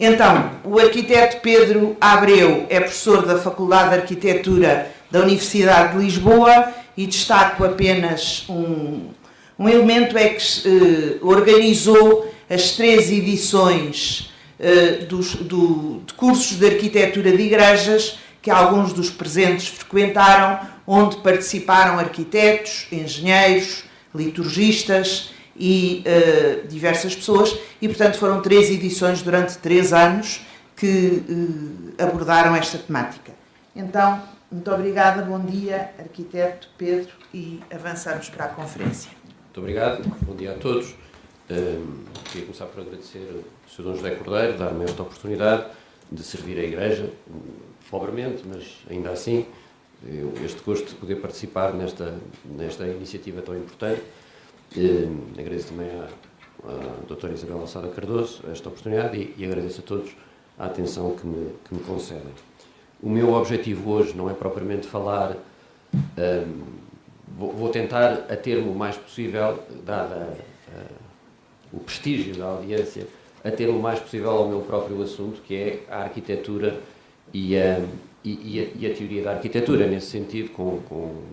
Então, o arquiteto Pedro Abreu é professor da Faculdade de Arquitetura da Universidade de Lisboa e destaco apenas um elemento, é que organizou as 3 edições de cursos de arquitetura de igrejas que alguns dos presentes frequentaram, onde participaram arquitetos, engenheiros, liturgistas e diversas pessoas, e portanto foram 3 edições durante 3 anos que abordaram esta temática. Então, muito obrigada, bom dia, arquiteto Pedro, e avançamos para a conferência. Muito obrigado, bom dia a todos. Queria começar por agradecer ao Sr. Dom José Cordeiro, dar-me esta oportunidade de servir a Igreja, pobremente, mas ainda assim, este gosto de poder participar nesta iniciativa tão importante. Agradeço também à doutora Isabel Alçada Cardoso esta oportunidade e agradeço a todos a atenção que me concedem. O meu objetivo hoje não é propriamente falar, vou tentar a termo o mais possível, dada o prestígio da audiência, a termo o mais possível ao meu próprio assunto, que é a arquitetura e a teoria da arquitetura, nesse sentido,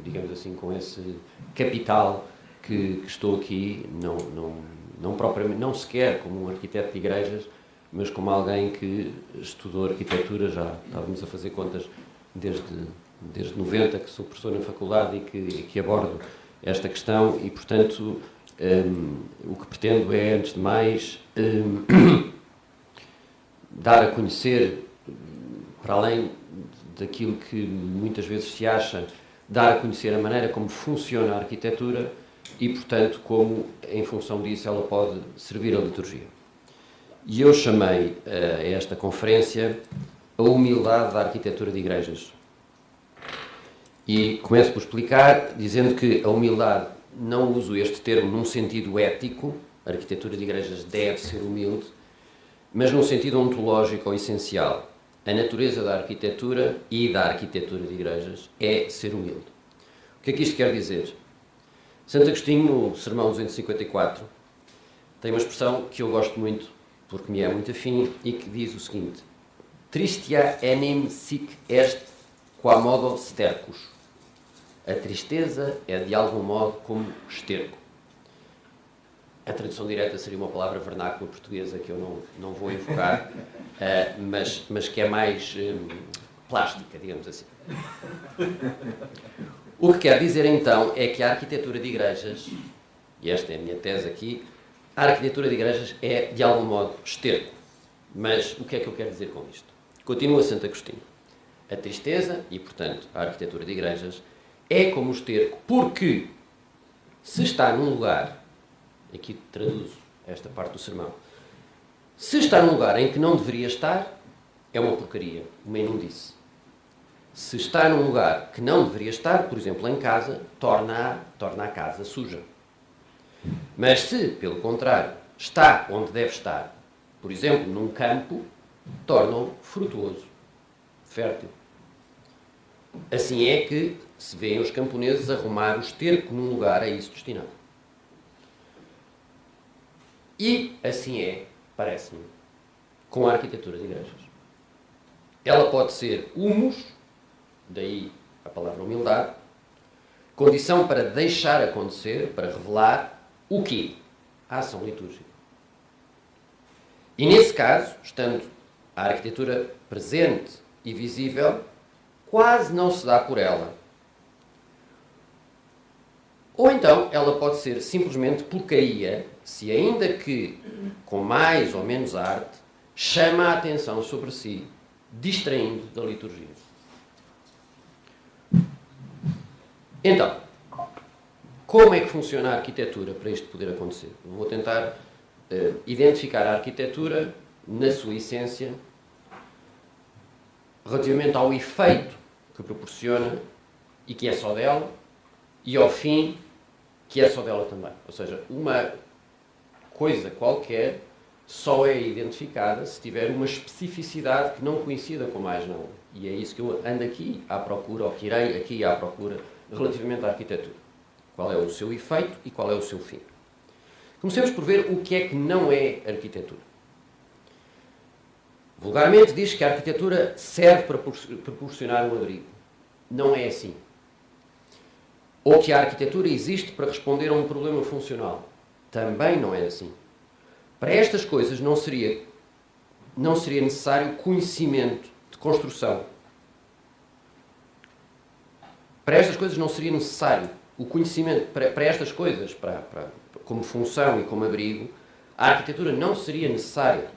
digamos assim, com esse capital que estou aqui, não sequer como um arquiteto de igrejas, mas como alguém que estudou arquitetura, já estávamos a fazer contas desde 90, que sou professor na faculdade e que abordo esta questão e, portanto, o que pretendo é, antes de mais, dar a conhecer, para além daquilo que muitas vezes se acha, dar a conhecer a maneira como funciona a arquitetura e, portanto, como, em função disso, ela pode servir à liturgia. E eu chamei a esta conferência a humildade da arquitetura de igrejas. E começo por explicar, dizendo que a humildade, não uso este termo num sentido ético, a arquitetura de igrejas deve ser humilde, mas num sentido ontológico ou essencial. A natureza da arquitetura e da arquitetura de igrejas é ser humilde. O que é que isto quer dizer? Santo Agostinho, no Sermão 254, tem uma expressão que eu gosto muito, porque me é muito afim, e que diz o seguinte: Tristia enim sic est quamodo stercus. A tristeza é, de algum modo, como esterco. A tradução direta seria uma palavra vernácula portuguesa que eu não vou invocar, mas que é mais plástica, digamos assim. O que quer dizer, então, é que a arquitetura de igrejas, e esta é a minha tese aqui, a arquitetura de igrejas é, de algum modo, esterco. Mas o que é que eu quero dizer com isto? Continua Santo Agostinho. A tristeza, e portanto a arquitetura de igrejas, é como o esterco, porque se está num lugar, aqui traduzo esta parte do sermão, se está num lugar em que não deveria estar, é uma porcaria, uma imundície. Se está num lugar que não deveria estar, por exemplo, em casa, torna a casa suja. Mas se, pelo contrário, está onde deve estar, por exemplo, num campo, torna-o frutuoso, fértil. Assim é que se vêem os camponeses arrumar o esterco num lugar a isso destinado. E assim é, parece-me, com a arquitetura de igrejas. Ela pode ser humus, daí a palavra humildade, condição para deixar acontecer, para revelar o quê? A ação litúrgica. E nesse caso, estando a arquitetura presente e visível, quase não se dá por ela. Ou então ela pode ser simplesmente porcaria, se ainda que com mais ou menos arte, chama a atenção sobre si, distraindo da liturgia. Então, como é que funciona a arquitetura para isto poder acontecer? Vou tentar identificar a arquitetura na sua essência relativamente ao efeito que proporciona e que é só dela, e ao fim que é só dela também. Ou seja, uma coisa qualquer só é identificada se tiver uma especificidade que não coincida com mais nada. E é isso que eu ando aqui à procura, ou que irei aqui à procura, relativamente à arquitetura. Qual é o seu efeito e qual é o seu fim. Comecemos por ver o que é que não é arquitetura. Vulgarmente diz que a arquitetura serve para proporcionar um abrigo. Não é assim. Ou que a arquitetura existe para responder a um problema funcional. Também não é assim. Para estas coisas não seria necessário conhecimento de construção. Para estas coisas não seria necessário o conhecimento, para estas coisas, como função e como abrigo, a arquitetura não seria necessária.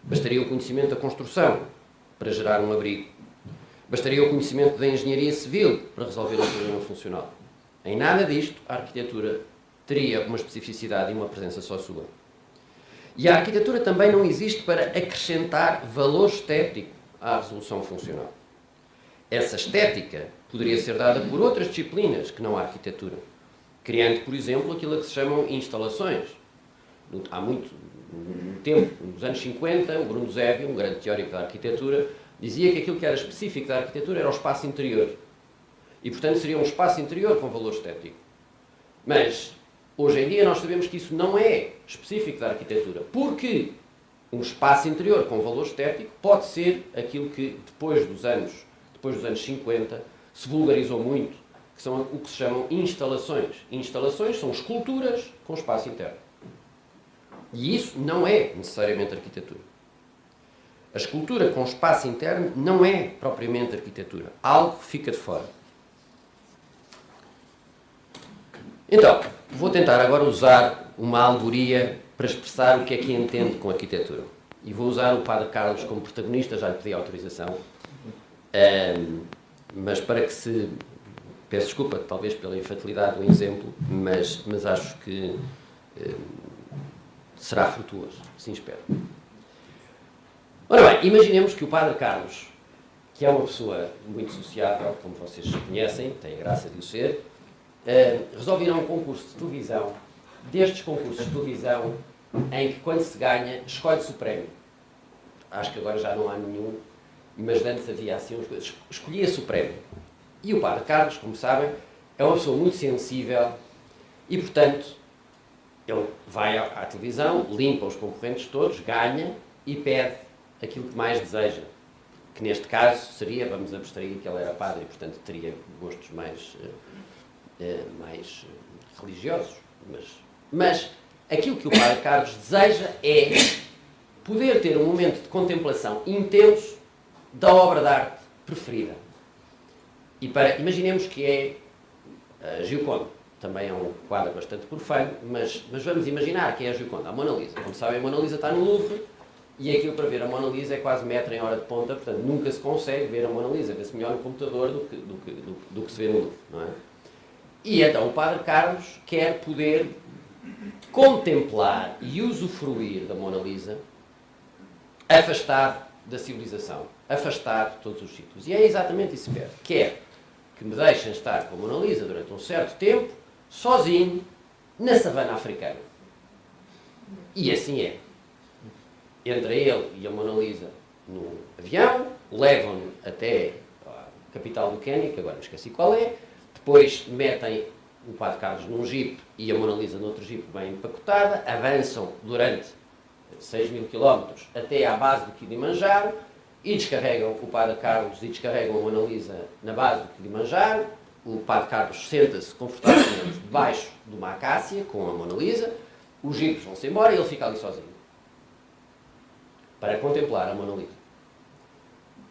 Bastaria o conhecimento da construção para gerar um abrigo. Bastaria o conhecimento da engenharia civil para resolver um problema funcional. Em nada disto, a arquitetura teria uma especificidade e uma presença só sua. E a arquitetura também não existe para acrescentar valor estético à resolução funcional. Essa estética poderia ser dada por outras disciplinas que não a arquitetura, criando, por exemplo, aquilo a que se chamam instalações. Há muito tempo, nos anos 50, o Bruno Zévio, um grande teórico da arquitetura, dizia que aquilo que era específico da arquitetura era o espaço interior. E, portanto, seria um espaço interior com valor estético. Mas, hoje em dia, nós sabemos que isso não é específico da arquitetura, porque um espaço interior com valor estético pode ser aquilo que, depois dos anos 50, se vulgarizou muito, que são o que se chamam instalações. Instalações são esculturas com espaço interno. E isso não é necessariamente arquitetura. A escultura com espaço interno não é propriamente arquitetura. Algo fica de fora. Então, vou tentar agora usar uma alegoria para expressar o que é que entendo com arquitetura. E vou usar o Padre Carlos como protagonista, já lhe pedi autorização. Mas para que se... Peço desculpa, talvez pela infantilidade do exemplo, mas acho que será frutuoso, assim espero. Ora bem, imaginemos que o Padre Carlos, que é uma pessoa muito sociável, como vocês conhecem, tem a graça de o ser, resolve ir a um concurso de televisão, destes concursos de televisão, em que quando se ganha, escolhe-se o prémio. Acho que agora já não há nenhum, mas antes havia assim umas coisas. Escolhia-se o prémio. E o Padre Carlos, como sabem, é uma pessoa muito sensível e, portanto, ele vai à televisão, limpa os concorrentes todos, ganha e pede aquilo que mais deseja. Que neste caso seria, vamos abstrair que ele era padre e, portanto, teria gostos mais religiosos. Mas aquilo que o Padre Carlos deseja é poder ter um momento de contemplação intenso da obra de arte preferida. E imaginemos que é a Gioconda. Também é um quadro bastante profano, mas vamos imaginar que é a Gioconda, a Mona Lisa. Como sabem, a Mona Lisa está no Louvre e aquilo para ver a Mona Lisa é quase metro em hora de ponta, portanto nunca se consegue ver a Mona Lisa, vê-se melhor no computador do que se vê no Louvre, não é? E então o Padre Carlos quer poder contemplar e usufruir da Mona Lisa afastado da civilização, afastado de todos os sítios. E é exatamente isso que quer que me deixem estar com a Mona Lisa durante um certo tempo, sozinho, na savana africana. E assim é. Entra ele e a Mona Lisa no avião, levam-no até a capital do Quênia, que agora me esqueci qual é, depois metem o Padre Carlos num jipe e a Mona Lisa noutro jipe bem empacotada, avançam durante 6.000 km até à base do Kilimanjaro e descarregam o Padre Carlos e descarregam a Mona Lisa na base do Kilimanjaro. O Padre Carlos senta-se confortavelmente debaixo de uma acácia com a Mona Lisa, os jipes vão-se embora e ele fica ali sozinho para contemplar a Mona Lisa.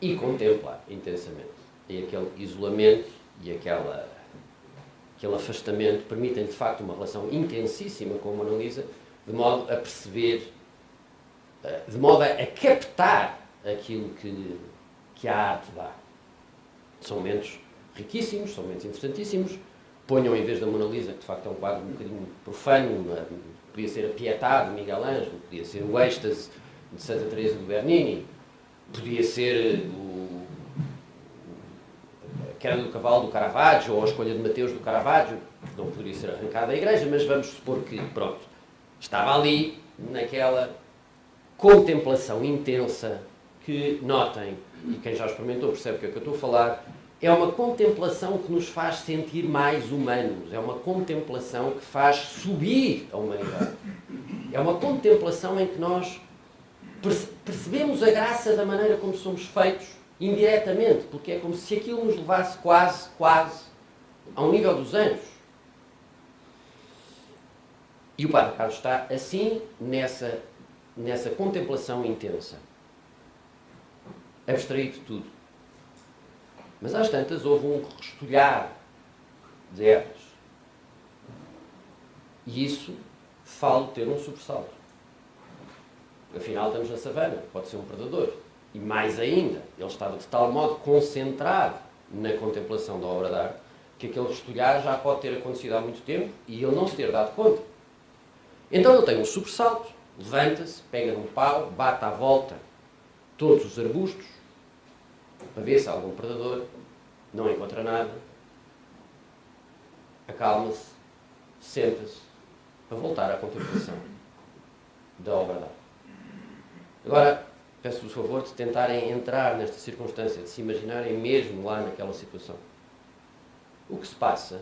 E contemplar intensamente. E aquele isolamento e aquele afastamento permitem de facto uma relação intensíssima com a Mona Lisa, de modo a perceber, de modo a captar aquilo que a arte dá. São momentos riquíssimos, são momentos interessantíssimos. Ponham, em vez da Mona Lisa, que de facto é um quadro um bocadinho profano, podia ser a Pietà de Miguel Ângelo, podia ser o Êxtase de Santa Teresa do Bernini, podia ser a Queda do Cavalo do Caravaggio, ou a Escolha de Mateus do Caravaggio, que não poderia ser arrancada da igreja, mas vamos supor que, pronto, estava ali, naquela contemplação intensa que, notem, e quem já experimentou percebe o que é que eu estou a falar, é uma contemplação que nos faz sentir mais humanos, é uma contemplação que faz subir a humanidade. É uma contemplação em que nós percebemos a graça da maneira como somos feitos indiretamente, porque é como se aquilo nos levasse quase ao nível dos anjos. E o Padre Carlos está assim nessa contemplação intensa, abstraído de tudo. Mas às tantas houve um restolhar de ervas. E isso falo ter um sobressalto. Afinal, estamos na savana, pode ser um predador. E mais ainda, ele estava de tal modo concentrado na contemplação da obra de arte que aquele restolhar já pode ter acontecido há muito tempo e ele não se ter dado conta. Então ele tem um sobressalto, levanta-se, pega num pau, bate à volta todos os arbustos para ver se há algum predador, não encontra nada, acalma-se, senta-se para voltar à contemplação da obra de arte. Agora, peço-vos o favor de tentarem entrar nesta circunstância, de se imaginarem mesmo lá naquela situação. O que se passa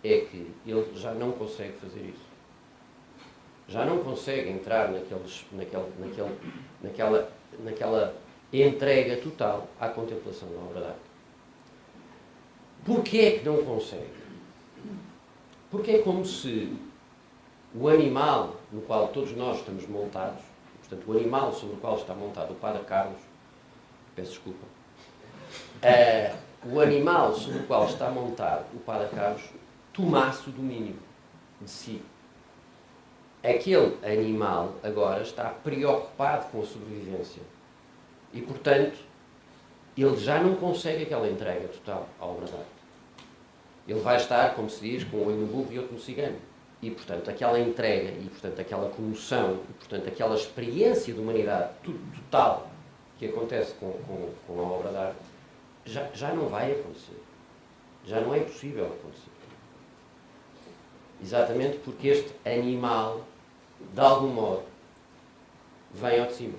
é que ele já não consegue fazer isso. Já não consegue entrar naquela entrega total à contemplação da obra de arte. Porquê é que não consegue? Porque é como se o animal no qual todos nós estamos montados, portanto, o animal sobre o qual está montado o Padre Carlos, peço desculpa, o animal sobre o qual está montado o Padre Carlos tomasse o domínio de si. Aquele animal agora está preocupado com a sobrevivência e, portanto, ele já não consegue aquela entrega total à obra de arte. Ele vai estar, como se diz, com um olho no burro e outro no cigano. E, portanto, aquela entrega, e, portanto, aquela comoção, e, portanto, aquela experiência de humanidade total que acontece com a obra de arte, já não vai acontecer. Já não é possível acontecer. Exatamente porque este animal, de algum modo, vem ao de cima.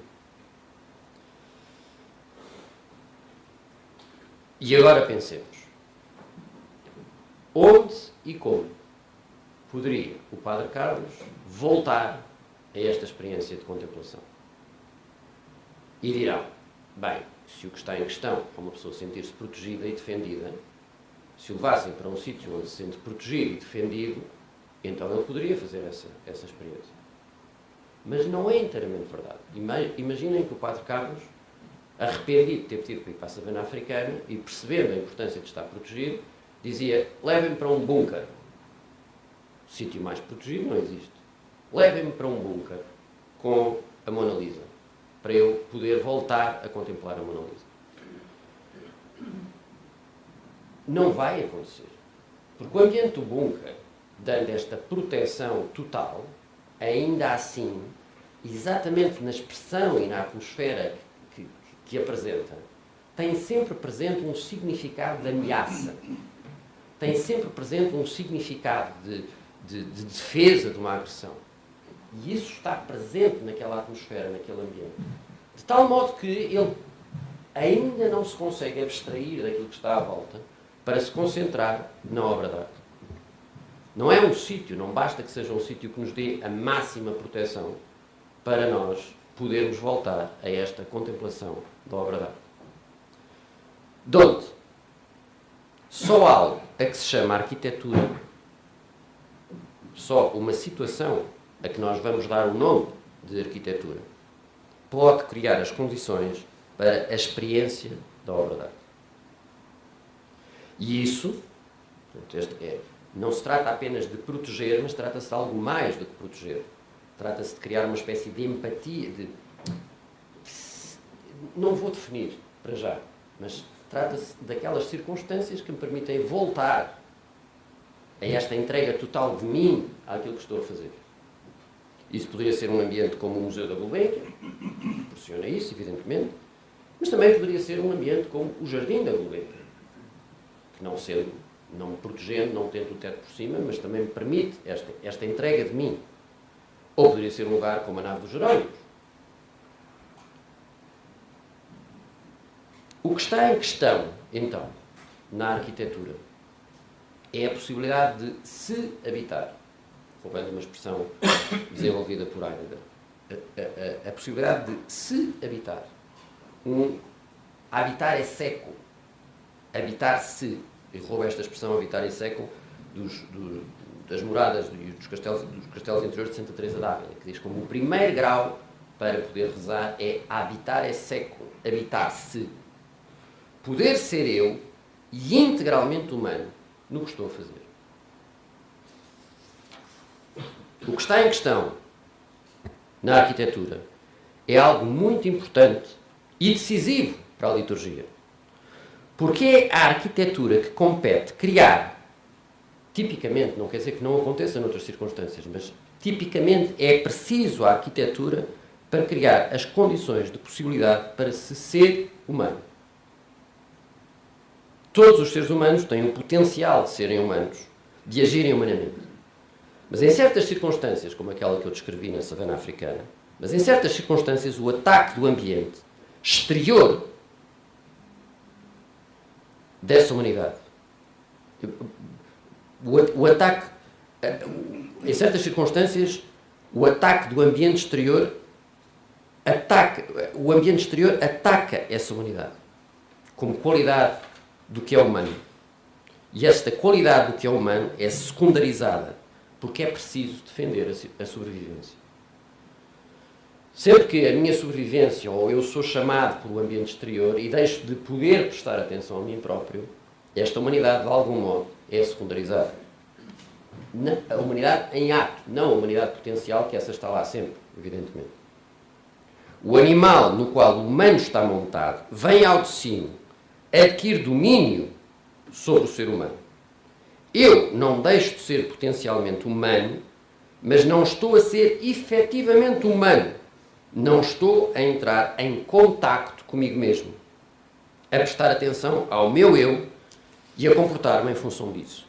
E agora pensemos. Onde e como poderia o Padre Carlos voltar a esta experiência de contemplação? E dirão, bem, se o que está em questão é uma pessoa sentir-se protegida e defendida, se o levassem para um sítio onde se sente protegido e defendido, então ele poderia fazer essa experiência. Mas não é inteiramente verdade. Imaginem que o Padre Carlos, arrependido de ter pedido para ir para a savana africana e percebendo a importância de estar protegido, dizia, levem-me para um bunker. Sítio mais protegido não existe. Levem-me para um bunker com a Mona Lisa, para eu poder voltar a contemplar a Mona Lisa. Não vai acontecer. Porque o ambiente do bunker, dando esta proteção total, ainda assim, exatamente na expressão e na atmosfera que apresenta, tem sempre presente um significado de ameaça. Tem sempre presente um significado de defesa de uma agressão. E isso está presente naquela atmosfera, naquele ambiente. De tal modo que ele ainda não se consegue abstrair daquilo que está à volta para se concentrar na obra de arte. Não é um sítio, não basta que seja um sítio que nos dê a máxima proteção para nós podermos voltar a esta contemplação da obra de arte. De onde? Só algo a que se chama arquitetura, só uma situação a que nós vamos dar o nome de arquitetura, pode criar as condições para a experiência da obra de arte. E isso, não se trata apenas de proteger, mas trata-se de algo mais do que proteger. Trata-se de criar uma espécie de empatia, não vou definir para já, mas trata-se daquelas circunstâncias que me permitem voltar a esta entrega total de mim àquilo que estou a fazer. Isso poderia ser um ambiente como o Museu da Gulbenkian, que proporciona isso, evidentemente, mas também poderia ser um ambiente como o Jardim da Gulbenkian, que não me protegendo, não tendo o teto por cima, mas também me permite esta entrega de mim. Ou poderia ser um lugar como a Nave dos Jerónimos. O que está em questão, então, na arquitetura, é a possibilidade de se habitar, roubando uma expressão desenvolvida por Heidegger, a possibilidade de se habitar. Habitar é seco. Habitar-se. Eu roubo esta expressão, habitar é seco, das moradas e dos castelos interiores de Santa Teresa d'Ávila, que diz como o primeiro grau para poder rezar é habitar é seco, habitar-se. Poder ser eu e integralmente humano no que estou a fazer. O que está em questão na arquitetura é algo muito importante e decisivo para a liturgia. Porque é a arquitetura que compete criar, tipicamente, não quer dizer que não aconteça noutras circunstâncias, mas tipicamente é preciso a arquitetura para criar as condições de possibilidade para se ser humano. Todos os seres humanos têm o potencial de serem humanos, de agirem humanamente. Mas em certas circunstâncias, como aquela que eu descrevi na savana africana, mas em certas circunstâncias o ataque do ambiente exterior dessa humanidade, o ataque, em certas circunstâncias, o ataque do ambiente exterior ataca essa humanidade como qualidade do que é humano. E esta qualidade do que é humano é secundarizada porque é preciso defender a sobrevivência. Sempre que a minha sobrevivência ou eu sou chamado pelo ambiente exterior e deixo de poder prestar atenção a mim próprio, esta humanidade, de algum modo, é secundarizada. A humanidade em ato, não a humanidade potencial, que essa está lá sempre, evidentemente. O animal no qual o humano está montado vem ao de cima, adquire domínio sobre o ser humano. Eu não deixo de ser potencialmente humano, mas não estou a ser efetivamente humano. Não estou a entrar em contacto comigo mesmo, a prestar atenção ao meu eu e a comportar-me em função disso.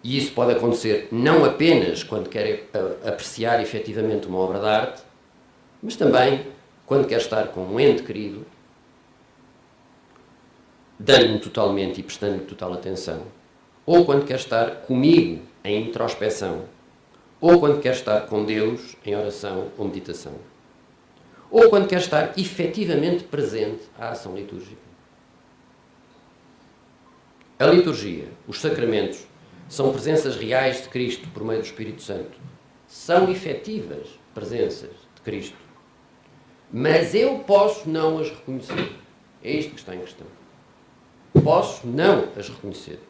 E isso pode acontecer não apenas quando quero apreciar efetivamente uma obra de arte, mas também quando quero estar com um ente querido, dando-me totalmente e prestando-lhe total atenção, ou quando quero estar comigo em introspeção, ou quando quero estar com Deus em oração ou meditação, ou quando quero estar efetivamente presente à ação litúrgica. A liturgia, os sacramentos, são presenças reais de Cristo por meio do Espírito Santo. São efetivas presenças de Cristo. Mas eu posso não as reconhecer. É isto que está em questão. Posso não as reconhecer.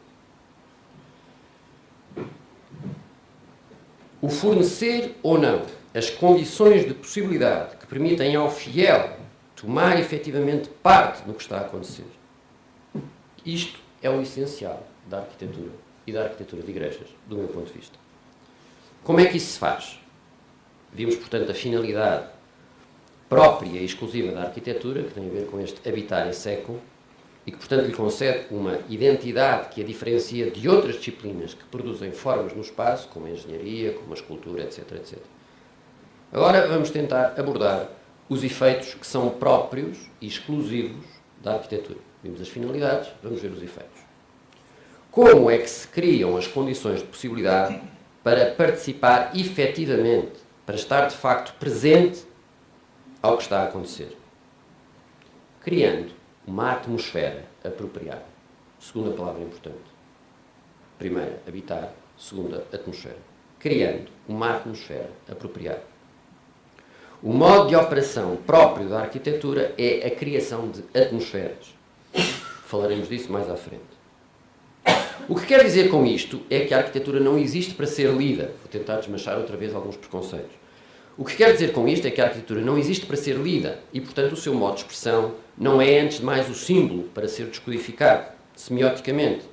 O fornecer ou não as condições de possibilidade que permitem ao fiel tomar efetivamente parte no que está a acontecer. Isto é o essencial da arquitetura e da arquitetura de igrejas, do meu ponto de vista. Como é que isso se faz? Vimos, portanto, a finalidade própria e exclusiva da arquitetura, que tem a ver com este habitar em século, e que, portanto, lhe concede uma identidade que a diferencia de outras disciplinas que produzem formas no espaço, como a engenharia, como a escultura, etc, etc. Agora vamos tentar abordar os efeitos que são próprios e exclusivos da arquitetura. Vimos as finalidades, vamos ver os efeitos. Como é que se criam as condições de possibilidade para participar efetivamente, para estar de facto presente ao que está a acontecer? Criando uma atmosfera apropriada. Segunda palavra importante. Primeira, habitar. Segunda, atmosfera. Criando uma atmosfera apropriada. O modo de operação próprio da arquitetura é a criação de atmosferas. Falaremos disso mais à frente. O que quer dizer com isto é que a arquitetura não existe para ser lida. Vou tentar desmanchar outra vez alguns preconceitos. O que quer dizer com isto é que a arquitetura não existe para ser lida e, portanto, o seu modo de expressão não é, antes de mais, o símbolo para ser descodificado, semioticamente.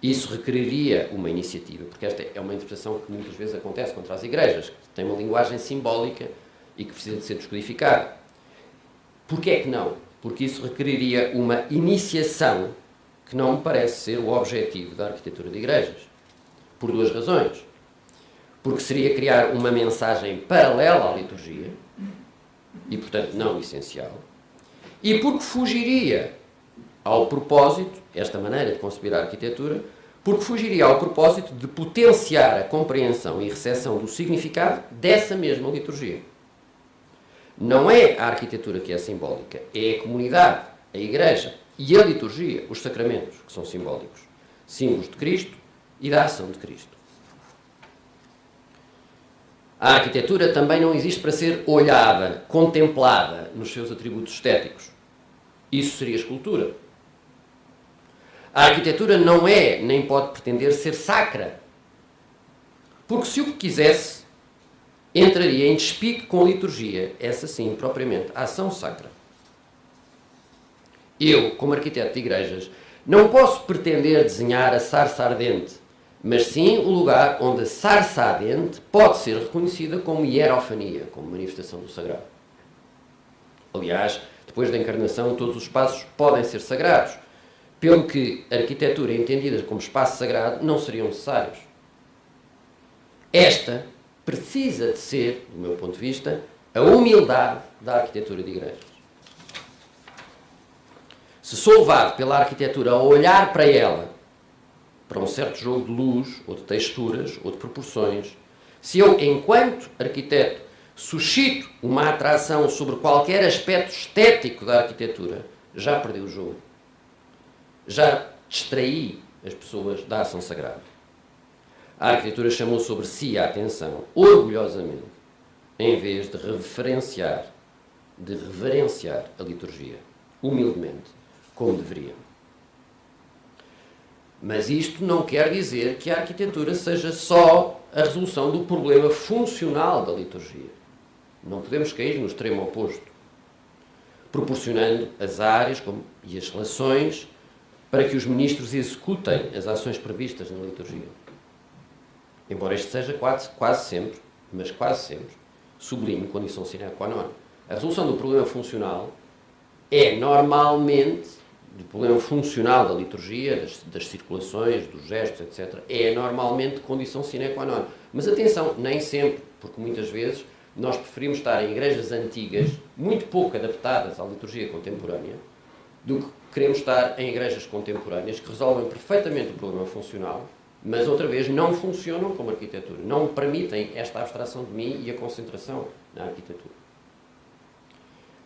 Isso requeriria uma iniciativa, porque esta é uma interpretação que muitas vezes acontece contra as igrejas, que tem uma linguagem simbólica e que precisa de ser descodificada. Porquê é que não? Porque isso requeriria uma iniciação que não me parece ser o objetivo da arquitetura de igrejas. Por duas razões. Porque seria criar uma mensagem paralela à liturgia e, portanto, não essencial. E porque fugiria ao propósito, esta maneira de conceber a arquitetura, porque fugiria ao propósito de potenciar a compreensão e recepção do significado dessa mesma liturgia. Não é a arquitetura que é simbólica, é a comunidade, a Igreja e a liturgia, os sacramentos, que são simbólicos. Símbolos de Cristo e da ação de Cristo. A arquitetura também não existe para ser olhada, contemplada nos seus atributos estéticos. Isso seria escultura. A arquitetura não é, nem pode pretender ser sacra. Porque se o quisesse, entraria em despique com a liturgia, essa sim, propriamente, a ação sacra. Eu, como arquiteto de igrejas, não posso pretender desenhar a sarça ardente, mas sim o lugar onde a sarça ardente pode ser reconhecida como hierofania, como manifestação do sagrado. Aliás, depois da encarnação, todos os espaços podem ser sagrados, pelo que a arquitetura entendida como espaço sagrado não seriam necessários. Esta precisa de ser, do meu ponto de vista, a humildade da arquitetura de igrejas. Se sou levado pela arquitetura a olhar para ela, para um certo jogo de luz, ou de texturas, ou de proporções, se eu, enquanto arquiteto, suscito uma atração sobre qualquer aspecto estético da arquitetura, já perdi o jogo. Já distraí as pessoas da ação sagrada. A arquitetura chamou sobre si a atenção, orgulhosamente, em vez de reverenciar a liturgia, humildemente, como deveria. Mas isto não quer dizer que a arquitetura seja só a resolução do problema funcional da liturgia. Não podemos cair no extremo oposto, proporcionando as áreas e as relações para que os ministros executem as ações previstas na liturgia. Embora isto seja quase sempre, sublinho, condição sine qua non. A resolução do problema funcional é normalmente, do problema funcional da liturgia, das circulações, dos gestos, etc., é normalmente condição sine qua non. Mas atenção, nem sempre, porque muitas vezes nós preferimos estar em igrejas antigas, muito pouco adaptadas à liturgia contemporânea, do que queremos estar em igrejas contemporâneas que resolvem perfeitamente o problema funcional, mas outra vez não funcionam como arquitetura, não permitem esta abstração de mim e a concentração na arquitetura.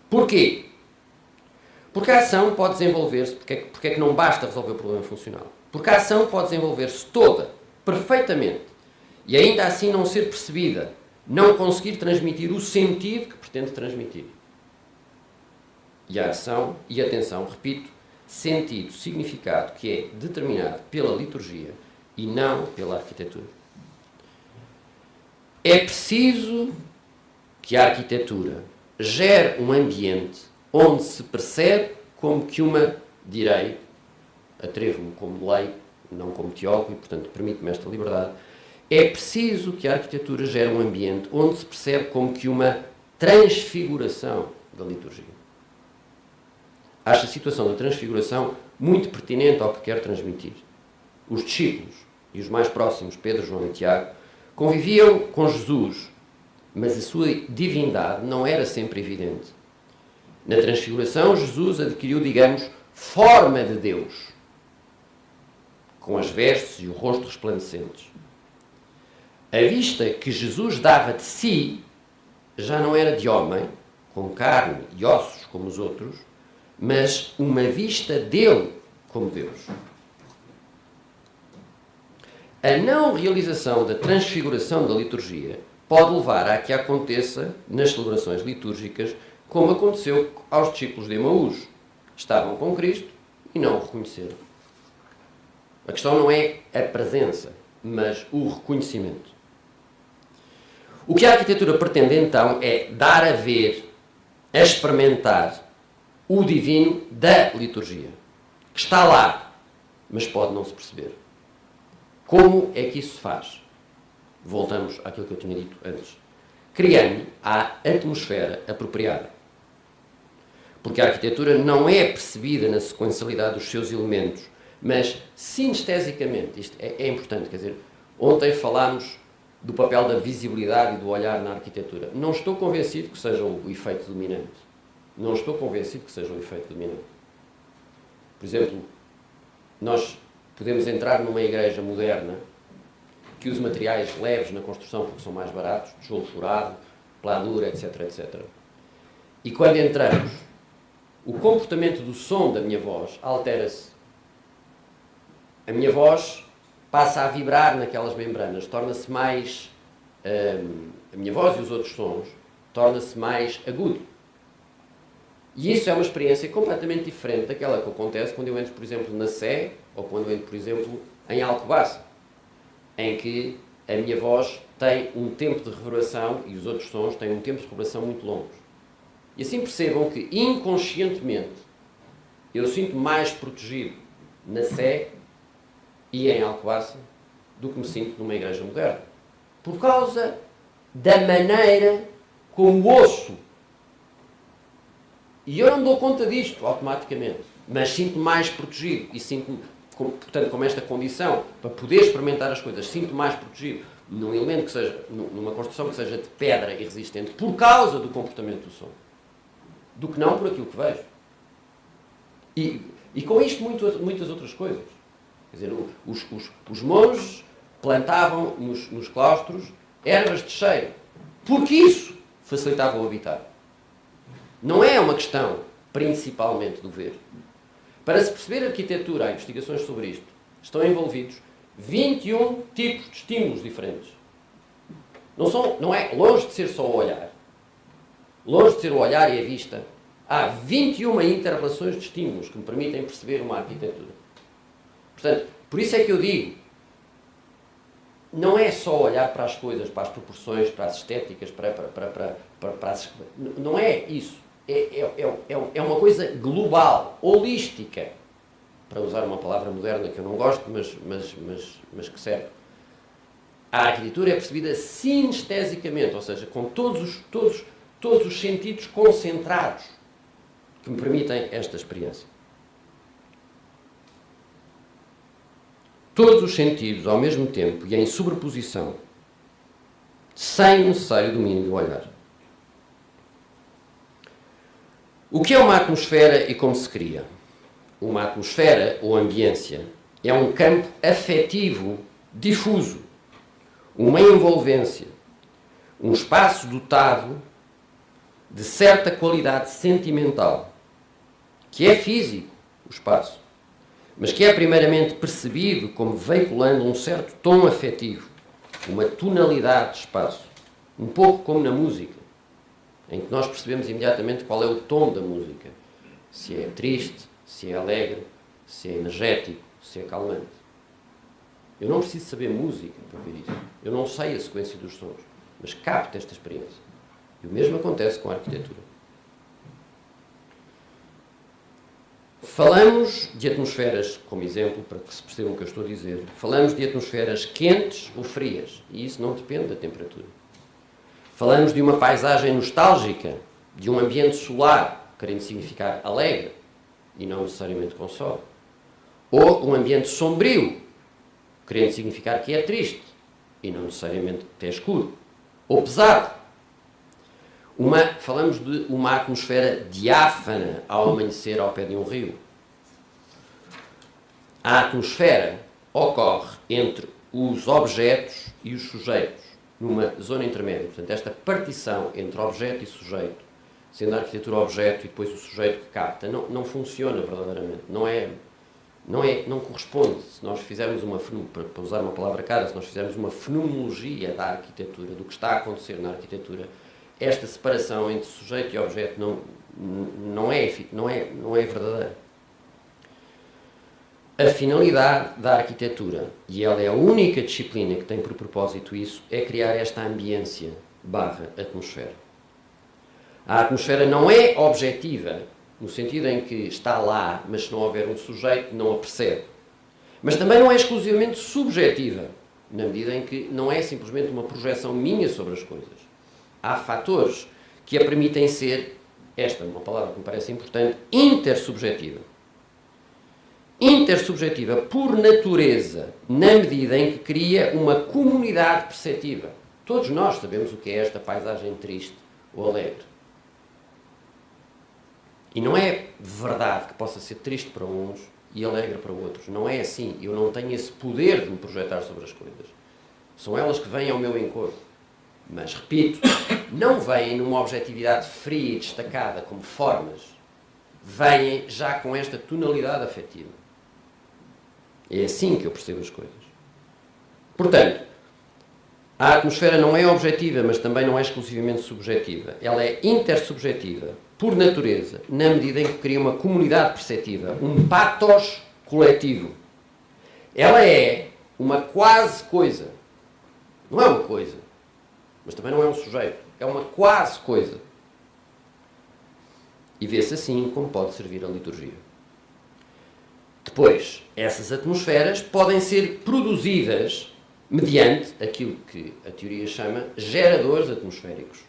Porquê? Porque a ação pode desenvolver-se, porque é que não basta resolver o problema funcional? Porque a ação pode desenvolver-se toda, perfeitamente, e ainda assim não ser percebida, não conseguir transmitir o sentido que pretende transmitir. E a ação, e atenção, repito, sentido, significado que é determinado pela liturgia e não pela arquitetura. É preciso que a arquitetura gere um ambiente onde se percebe como que direi, atrevo-me como lei, não como teólogo, e portanto permite-me esta liberdade, é preciso que a arquitetura gere um ambiente onde se percebe como que uma transfiguração da liturgia. Acho a situação da transfiguração muito pertinente ao que quero transmitir. Os discípulos e os mais próximos, Pedro, João e Tiago, conviviam com Jesus, mas a sua divindade não era sempre evidente. Na transfiguração, Jesus adquiriu, digamos, forma de Deus, com as vestes e o rosto resplandecentes. A vista que Jesus dava de si já não era de homem, com carne e ossos como os outros, mas uma vista dele como Deus. A não realização da transfiguração da liturgia pode levar a que aconteça nas celebrações litúrgicas como aconteceu aos discípulos de Emaús. Estavam com Cristo e não o reconheceram. A questão não é a presença, mas o reconhecimento. O que a arquitetura pretende então é dar a ver, a experimentar o divino da liturgia, que está lá, mas pode não se perceber. Como é que isso se faz? Voltamos àquilo que eu tinha dito antes. Criando a atmosfera apropriada. Porque a arquitetura não é percebida na sequencialidade dos seus elementos, mas sinestesicamente. Isto é importante, quer dizer, ontem falámos do papel da visibilidade e do olhar na arquitetura. Não estou convencido que seja o efeito dominante. Não estou convencido que seja o efeito dominante. Por exemplo, nós podemos entrar numa igreja moderna que use materiais leves na construção porque são mais baratos, tijolo furado, peladura, etc, etc. E quando entramos, o comportamento do som da minha voz altera-se. A minha voz passa a vibrar naquelas membranas, torna-se mais... a minha voz e os outros sons torna-se mais agudo. E isso é uma experiência completamente diferente daquela que acontece quando eu entro, por exemplo, na Sé, ou quando eu entro, por exemplo, em Alcobaça, em que a minha voz tem um tempo de reverberação e os outros sons têm um tempo de reverberação muito longos. E assim percebam que, inconscientemente, eu sinto mais protegido na Sé e em Alcobaça do que me sinto numa igreja moderna. Por causa da maneira como ouço. E eu não me dou conta disto automaticamente, mas sinto-me mais protegido e sinto-me, portanto, com esta condição, para poder experimentar as coisas, sinto-me mais protegido num elemento que seja, numa construção que seja de pedra e resistente, por causa do comportamento do som, do que não por aquilo que vejo. E com isto muitas outras coisas. Quer dizer, os monges plantavam nos claustros ervas de cheiro, porque isso facilitava o habitar. Não é uma questão, principalmente, do ver. Para se perceber a arquitetura, há investigações sobre isto, estão envolvidos 21 tipos de estímulos diferentes. Não é longe de ser só o olhar. Longe de ser o olhar e a vista. Há 21 inter-relações de estímulos que me permitem perceber uma arquitetura. Portanto, por isso é que eu digo, não é só olhar para as coisas, para as proporções, para as estéticas, não é isso. É uma coisa global, holística, para usar uma palavra moderna que eu não gosto, mas que serve. A arquitetura é percebida sinestesicamente, ou seja, com todos os sentidos concentrados que me permitem esta experiência. Todos os sentidos ao mesmo tempo e em sobreposição, sem o necessário domínio do olhar. O que é uma atmosfera e como se cria? Uma atmosfera, ou ambiência, é um campo afetivo difuso, uma envolvência, um espaço dotado de certa qualidade sentimental, que é físico, o espaço, mas que é primeiramente percebido como veiculando um certo tom afetivo, uma tonalidade de espaço, um pouco como na música, em que nós percebemos imediatamente qual é o tom da música, se é triste, se é alegre, se é energético, se é calmante. Eu não preciso saber música para ver isso. Eu não sei a sequência dos sons, mas capto esta experiência. E o mesmo acontece com a arquitetura. Falamos de atmosferas, como exemplo, para que se percebam o que eu estou a dizer, falamos de atmosferas quentes ou frias, e isso não depende da temperatura. Falamos de uma paisagem nostálgica, de um ambiente solar, querendo significar alegre, e não necessariamente com sol. Ou um ambiente sombrio, querendo significar que é triste, e não necessariamente que é escuro. Ou pesado. Falamos de uma atmosfera diáfana ao amanhecer ao pé de um rio. A atmosfera ocorre entre os objetos e os sujeitos, numa zona intermédia. Portanto, esta partição entre objeto e sujeito, sendo a arquitetura objeto e depois o sujeito que capta, não funciona verdadeiramente. Não corresponde. Se nós fizermos para usar uma palavra cara, se nós fizermos uma fenomenologia da arquitetura, do que está a acontecer na arquitetura, esta separação entre sujeito e objeto não é verdadeira. A finalidade da arquitetura, e ela é a única disciplina que tem por propósito isso, é criar esta ambiência / atmosfera. A atmosfera não é objetiva, no sentido em que está lá, mas se não houver um sujeito, não a percebe. Mas também não é exclusivamente subjetiva, na medida em que não é simplesmente uma projeção minha sobre as coisas. Há fatores que a permitem ser, esta é uma palavra que me parece importante, intersubjetiva. Intersubjetiva por natureza, na medida em que cria uma comunidade perceptiva. Todos nós sabemos o que é esta paisagem triste ou alegre. E não é verdade que possa ser triste para uns e alegra para outros. Não é assim. Eu não tenho esse poder de me projetar sobre as coisas. São elas que vêm ao meu encontro. Mas, repito, não vêm numa objetividade fria e destacada como formas. Vêm já com esta tonalidade afetiva. É assim que eu percebo as coisas. Portanto, a atmosfera não é objetiva, mas também não é exclusivamente subjetiva. Ela é intersubjetiva, por natureza, na medida em que cria uma comunidade perceptiva, um pathos coletivo. Ela é uma quase coisa. Não é uma coisa, mas também não é um sujeito. É uma quase coisa. E vê-se assim como pode servir a liturgia. Depois, essas atmosferas podem ser produzidas mediante aquilo que a teoria chama geradores atmosféricos.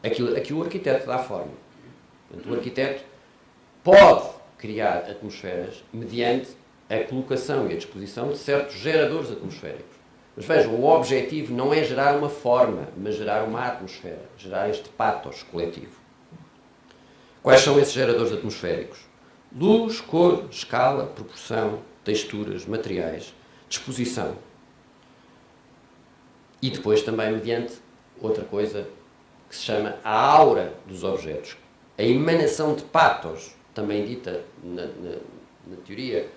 Aquilo a que o arquiteto dá forma. Portanto, o arquiteto pode criar atmosferas mediante a colocação e a disposição de certos geradores atmosféricos. Mas vejam, o objetivo não é gerar uma forma, mas gerar uma atmosfera, gerar este pathos coletivo. Quais são esses geradores atmosféricos? Luz, cor, escala, proporção, texturas, materiais, disposição. E depois também mediante outra coisa que se chama a aura dos objetos. A emanação de pathos, também dita na teoria,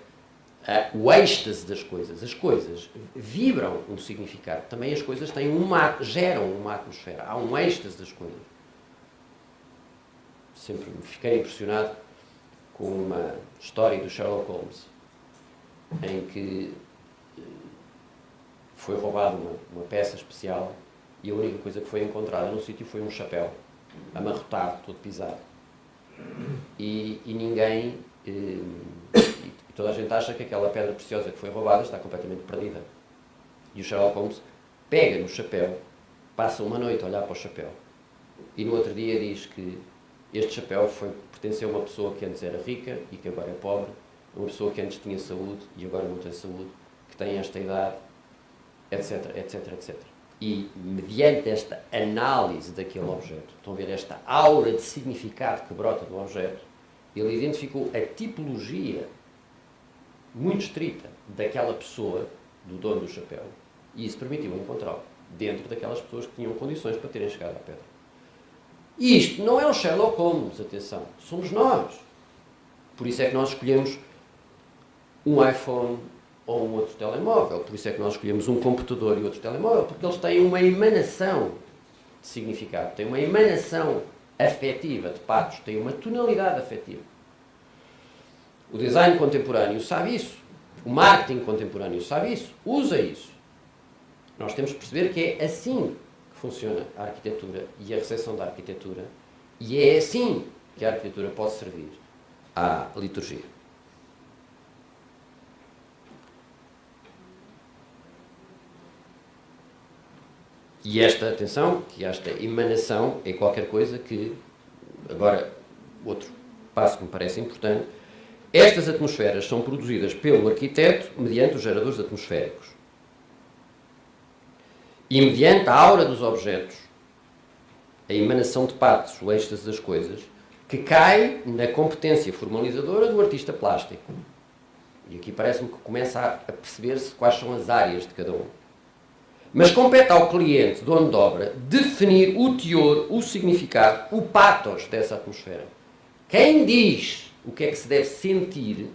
o êxtase das coisas. As coisas vibram um significado. Também as coisas têm geram uma atmosfera. Há um êxtase das coisas. Sempre me fiquei impressionado com uma história do Sherlock Holmes, em que foi roubada uma peça especial e a única coisa que foi encontrada no sítio foi um chapéu, amarrotado, todo pisado. E ninguém... E toda a gente acha que aquela pedra preciosa que foi roubada está completamente perdida. E o Sherlock Holmes pega no chapéu, passa uma noite a olhar para o chapéu e no outro dia diz que este chapéu pertenceu a uma pessoa que antes era rica e que agora é pobre, uma pessoa que antes tinha saúde e agora não tem saúde, que tem esta idade, etc, etc, etc. E, mediante esta análise daquele objeto, estão a ver esta aura de significado que brota do objeto, ele identificou a tipologia muito estrita daquela pessoa, do dono do chapéu, e isso permitiu encontrá-lo dentro daquelas pessoas que tinham condições para terem chegado à pedra. E isto não é o Sherlock Holmes, atenção, somos nós. Por isso é que nós escolhemos um iPhone ou um outro telemóvel, por isso é que nós escolhemos um computador e outro telemóvel, porque eles têm uma emanação de significado, têm uma emanação afetiva de pathos, têm uma tonalidade afetiva. O design contemporâneo sabe isso, o marketing contemporâneo sabe isso, usa isso. Nós temos que perceber que é assim que funciona a arquitetura e a recepção da arquitetura, e é assim que a arquitetura pode servir à liturgia. E esta, atenção, que esta emanação é qualquer coisa que, agora, outro passo que me parece importante, estas atmosferas são produzidas pelo arquiteto mediante os geradores atmosféricos. E mediante a aura dos objetos, a emanação de pathos, o êxtase das coisas, que cai na competência formalizadora do artista plástico. E aqui parece-me que começa a perceber-se quais são as áreas de cada um. Mas compete ao cliente, dono de obra, definir o teor, o significado, o pathos dessa atmosfera. Quem diz o que é que se deve sentir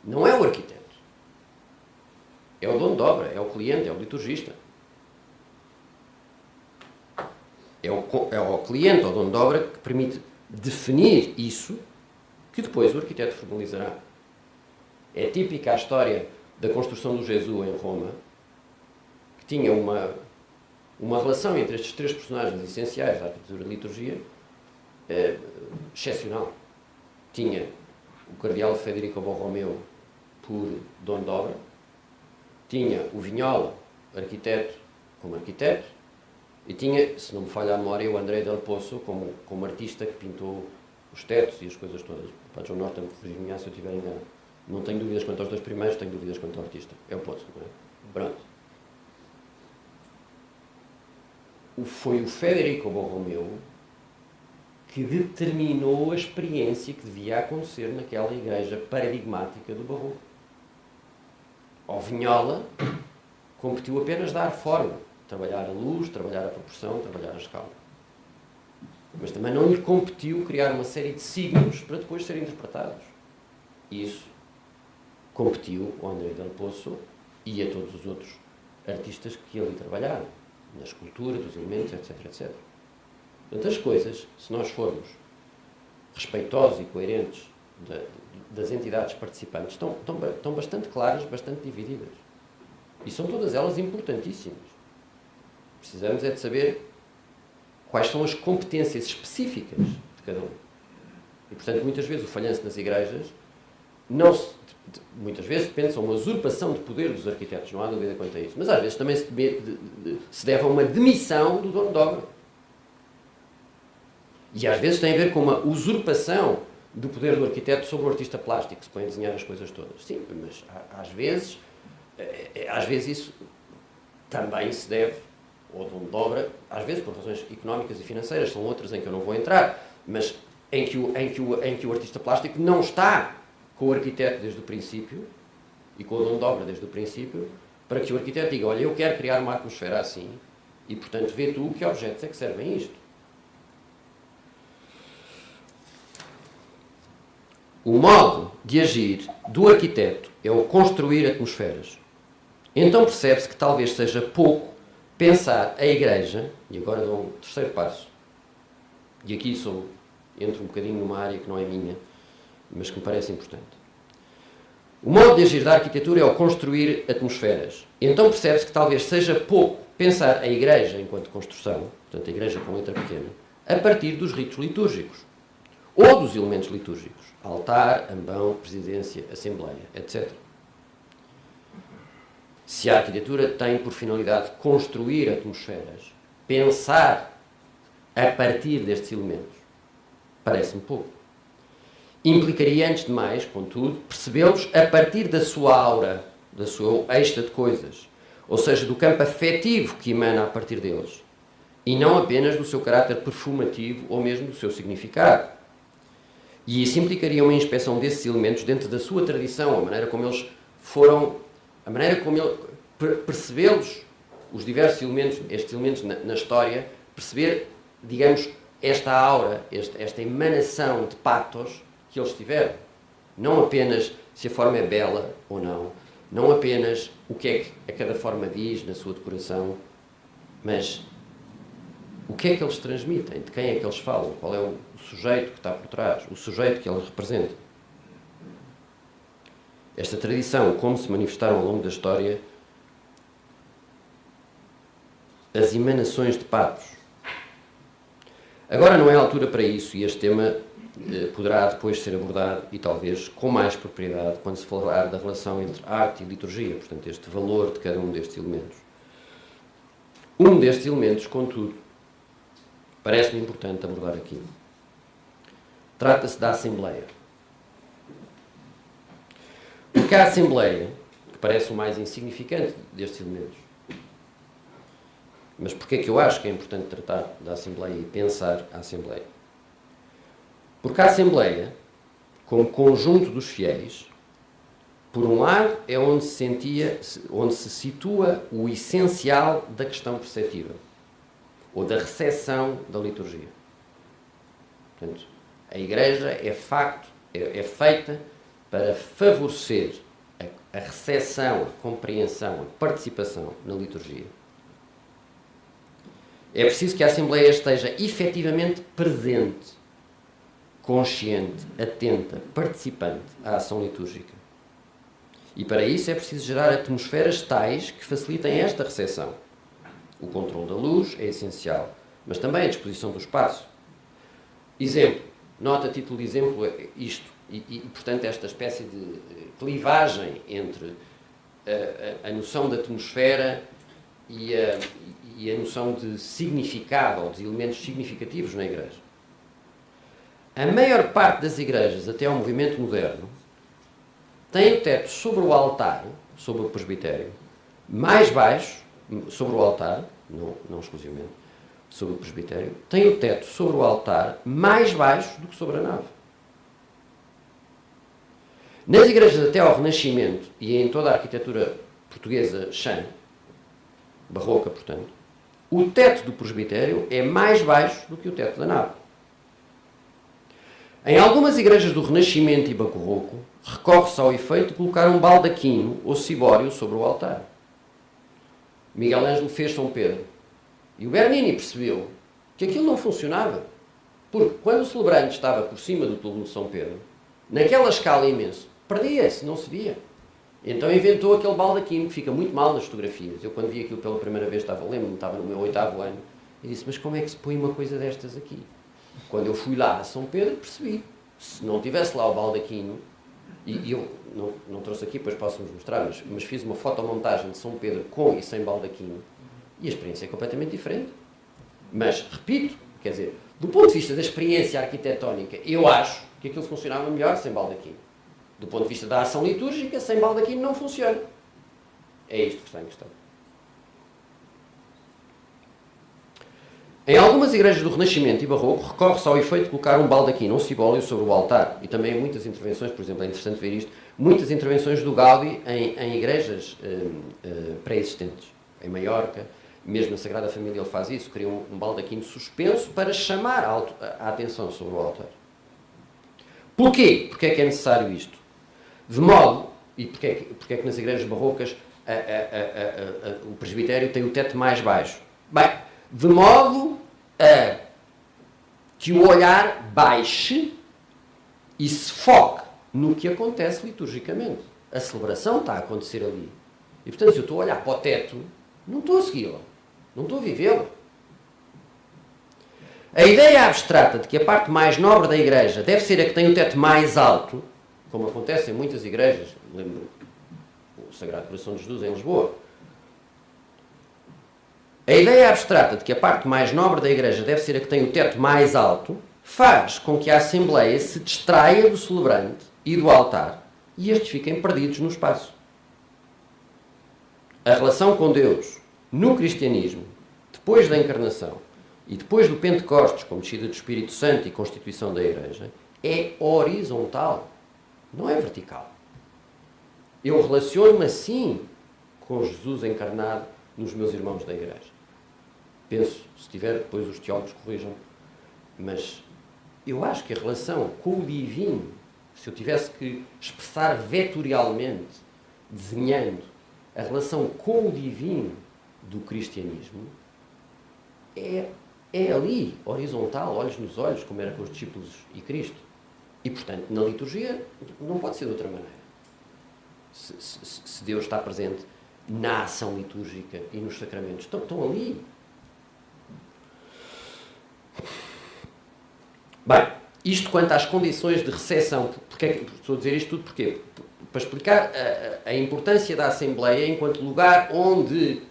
não é o arquiteto. É o dono de obra, é o cliente, é o liturgista. É o cliente, o dono de obra, que permite definir isso, que depois o arquiteto formalizará. É típica a história da construção do Jesus em Roma, que tinha uma relação entre estes três personagens essenciais da arquitetura de liturgia excepcional. Tinha o cardeal Federico Borromeo por dono de obra, tinha o Vignola, arquiteto, como arquiteto, e tinha, se não me falha a memória, o André Del Pozo como artista que pintou os tetos e as coisas todas. O Padre João Norte me corrige-me se eu estiver enganado. Não tenho dúvidas quanto aos dois primeiros, tenho dúvidas quanto ao artista. É o Pozo, não é? Pronto. Foi o Federico Borromeo que determinou a experiência que devia acontecer naquela igreja paradigmática do Barroco. Ao Vignola competiu apenas dar forma, trabalhar a luz, trabalhar a proporção, trabalhar a escala. Mas também não lhe competiu criar uma série de signos para depois serem interpretados. Isso competiu ao André Del Poço e a todos os outros artistas que ali trabalharam, na escultura, dos elementos, etc, etc. Portanto, as coisas, se nós formos respeitosos e coerentes das entidades participantes, estão bastante claras, bastante divididas. E são todas elas importantíssimas. Precisamos é de saber quais são as competências específicas de cada um. E, portanto, muitas vezes o falhanço nas igrejas, muitas vezes pensa uma usurpação de poder dos arquitetos, não há dúvida quanto a isso. Mas às vezes também se deve a uma demissão do dono de obra. E às vezes tem a ver com uma usurpação do poder do arquiteto sobre o artista plástico, que se põe a desenhar as coisas todas. Sim, mas às vezes isso também se deve ao dono de obra, às vezes por razões económicas e financeiras, são outras em que eu não vou entrar, mas em que o artista plástico não está com o arquiteto desde o princípio e com o dono de obra desde o princípio, para que o arquiteto diga, olha, eu quero criar uma atmosfera assim e, portanto, vê tu que objetos é que servem a isto. O modo de agir do arquiteto é o construir atmosferas. Então percebe-se que talvez seja pouco pensar a igreja, e agora dou um terceiro passo, e aqui entro um bocadinho numa área que não é minha, mas que me parece importante. O modo de agir da arquitetura é o construir atmosferas. Então percebe-se que talvez seja pouco pensar a igreja enquanto construção, portanto a igreja com letra pequena, a partir dos ritos litúrgicos, ou dos elementos litúrgicos, altar, ambão, presidência, assembleia, etc. Se a arquitetura tem por finalidade construir atmosferas, pensar a partir destes elementos, parece-me pouco. Implicaria, antes de mais, contudo, percebê-los a partir da sua aura, da sua esta de coisas, ou seja, do campo afetivo que emana a partir deles, e não apenas do seu caráter perfumativo ou mesmo do seu significado. E isso implicaria uma inspeção desses elementos dentro da sua tradição, a maneira como eles foram, a maneira como ele percebê-los, os diversos elementos, estes elementos na história, perceber, digamos, esta aura, esta emanação de patos que eles tiveram. Não apenas se a forma é bela ou não, não apenas o que é que a cada forma diz na sua decoração, mas o que é que eles transmitem, de quem é que eles falam, qual é o sujeito que está por trás, o sujeito que eles representam. Esta tradição, como se manifestaram ao longo da história, as emanações de patos. Agora não é a altura para isso e este tema poderá depois ser abordado e talvez com mais propriedade quando se falar da relação entre arte e liturgia, portanto este valor de cada um destes elementos. Um destes elementos, contudo, parece-me importante abordar aqui. Trata-se da Assembleia. Porque a Assembleia, que parece o mais insignificante destes elementos, mas porquê é que eu acho que é importante tratar da Assembleia e pensar a Assembleia? Porque a Assembleia, como conjunto dos fiéis, por um lado, é onde se situa o essencial da questão perceptiva, ou da recepção da liturgia. Portanto, a Igreja é feita para favorecer a recepção, a compreensão, a participação na liturgia. É preciso que a Assembleia esteja efetivamente presente, consciente, atenta, participante à ação litúrgica. E para isso é preciso gerar atmosferas tais que facilitem esta recepção. O controle da luz é essencial, mas também a disposição do espaço. Exemplo, nota a título de exemplo isto, e portanto esta espécie de clivagem entre a noção de atmosfera e a noção de significado, ou de elementos significativos na Igreja. A maior parte das igrejas, até ao movimento moderno, tem o teto sobre o altar, sobre o presbitério, mais baixo, sobre o altar, não exclusivamente, sobre o presbitério, tem o teto sobre o altar mais baixo do que sobre a nave. Nas igrejas até ao Renascimento e em toda a arquitetura portuguesa chã, barroca, portanto, o teto do presbitério é mais baixo do que o teto da nave. Em algumas igrejas do Renascimento e Barroco, recorre-se ao efeito de colocar um baldaquino ou cibório sobre o altar. Miguel Ângelo fez São Pedro. E o Bernini percebeu que aquilo não funcionava. Porque quando o celebrante estava por cima do túmulo de São Pedro, naquela escala imensa, perdia-se, não se via. Então inventou aquele baldaquino que fica muito mal nas fotografias. Eu quando vi aquilo pela primeira vez, lembro-me, estava no meu 8º ano, e disse, mas como é que se põe uma coisa destas aqui? Quando eu fui lá a São Pedro, percebi. Se não tivesse lá o baldaquino, e eu não trouxe aqui, depois posso-vos mostrar, mas fiz uma fotomontagem de São Pedro com e sem baldaquino, e a experiência é completamente diferente. Mas, repito, quer dizer, do ponto de vista da experiência arquitetónica, eu acho que aquilo funcionava melhor sem baldaquino. Do ponto de vista da ação litúrgica, sem baldaquino não funciona. É isto que está em questão. Em algumas igrejas do Renascimento e Barroco, recorre-se ao efeito de colocar um baldaquino, um cibólio sobre o altar. E também em muitas intervenções, por exemplo, é interessante ver isto, muitas intervenções do Gaudí em igrejas pré-existentes. Em Maiorca, mesmo na Sagrada Família ele faz isso, cria um baldaquino suspenso para chamar a atenção sobre o altar. Porquê? Porque é que é necessário isto? De modo, e porque é que nas igrejas barrocas o presbitério tem o teto mais baixo? Bem, de modo a que o olhar baixe e se foque no que acontece liturgicamente. A celebração está a acontecer ali. E, portanto, se eu estou a olhar para o teto, não estou a segui-la. Não estou a vivê-la. A ideia abstrata de que a parte mais nobre da igreja deve ser a que tem o teto mais alto, como acontece em muitas igrejas, lembro o Sagrado Coração de Jesus em Lisboa, a ideia abstrata de que a parte mais nobre da igreja deve ser a que tem o teto mais alto faz com que a Assembleia se distraia do celebrante e do altar e estes fiquem perdidos no espaço. A relação com Deus no cristianismo, depois da encarnação e depois do Pentecostes, como descida do Espírito Santo e constituição da igreja, é horizontal, não é vertical. Eu relaciono-me assim com Jesus encarnado nos meus irmãos da igreja. Penso, se tiver, depois os teólogos corrijam, mas eu acho que a relação com o divino, se eu tivesse que expressar vetorialmente, desenhando, a relação com o divino do cristianismo é ali, horizontal, olhos nos olhos, como era com os discípulos e Cristo. E, portanto, na liturgia não pode ser de outra maneira. Se Deus está presente na ação litúrgica e nos sacramentos, estão ali. Bem, isto quanto às condições de recepção. Estou a dizer isto tudo porquê? Para explicar a importância da Assembleia enquanto lugar onde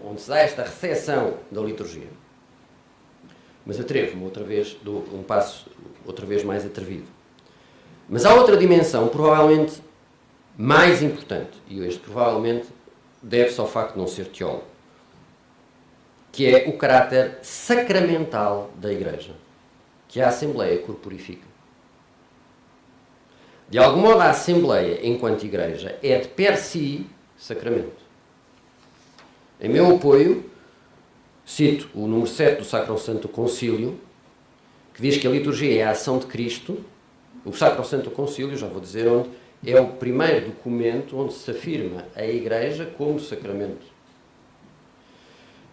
onde se dá esta recepção da liturgia. Mas atrevo-me outra vez, dou um passo outra vez mais atrevido. Mas há outra dimensão, provavelmente mais importante, e este provavelmente deve-se ao facto de não ser teólogo, que é o caráter sacramental da Igreja, que a Assembleia corporifica. De algum modo, a Assembleia, enquanto Igreja, é de per si sacramento. Em meu apoio, cito o número 7 do Sacrosanto Concílio, que diz que a liturgia é a ação de Cristo. O Sacrosanto Concílio, já vou dizer onde, é o primeiro documento onde se afirma a Igreja como sacramento.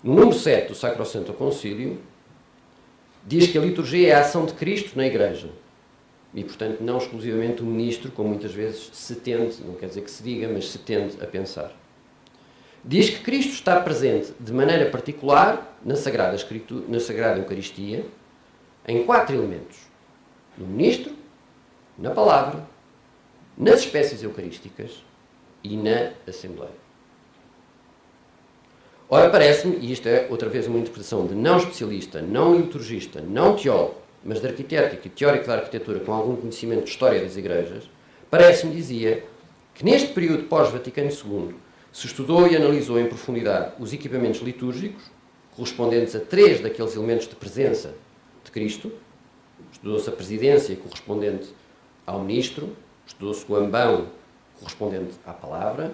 No número 7 do Sacrosanto Concílio, diz que a liturgia é a ação de Cristo na Igreja. E, portanto, não exclusivamente o ministro, como muitas vezes se tende, não quer dizer que se diga, mas se tende a pensar. Diz que Cristo está presente de maneira particular na Sagrada Eucaristia, em 4 elementos. No ministro, na palavra, nas espécies eucarísticas e na Assembleia. Ora, parece-me, e isto é outra vez uma interpretação de não especialista, não liturgista, não teólogo, mas de arquiteto e teórico da arquitetura com algum conhecimento de história das igrejas, parece-me, dizia, que neste período pós-Vaticano II se estudou e analisou em profundidade os equipamentos litúrgicos, correspondentes a 3 daqueles elementos de presença de Cristo. Estudou-se a presidência, correspondente ao ministro. Estudou-se o ambão, correspondente à palavra.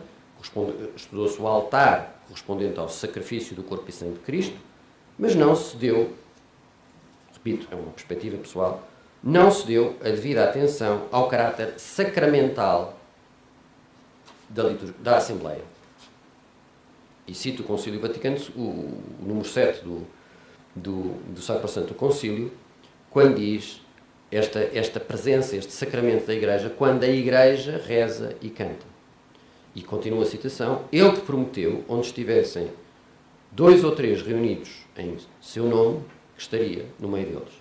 Estudou-se o altar, correspondente ao sacrifício do corpo e sangue de Cristo. Mas não se deu, repito, é uma perspectiva pessoal, não se deu a devida atenção ao caráter sacramental da Assembleia. E cito o Concílio Vaticano, o número 7 do Sacrosanto Concílio, quando diz esta presença, este sacramento da Igreja, quando a Igreja reza e canta. E continua a citação: ele que prometeu, onde estivessem 2 ou 3 reunidos em seu nome, que estaria no meio deles.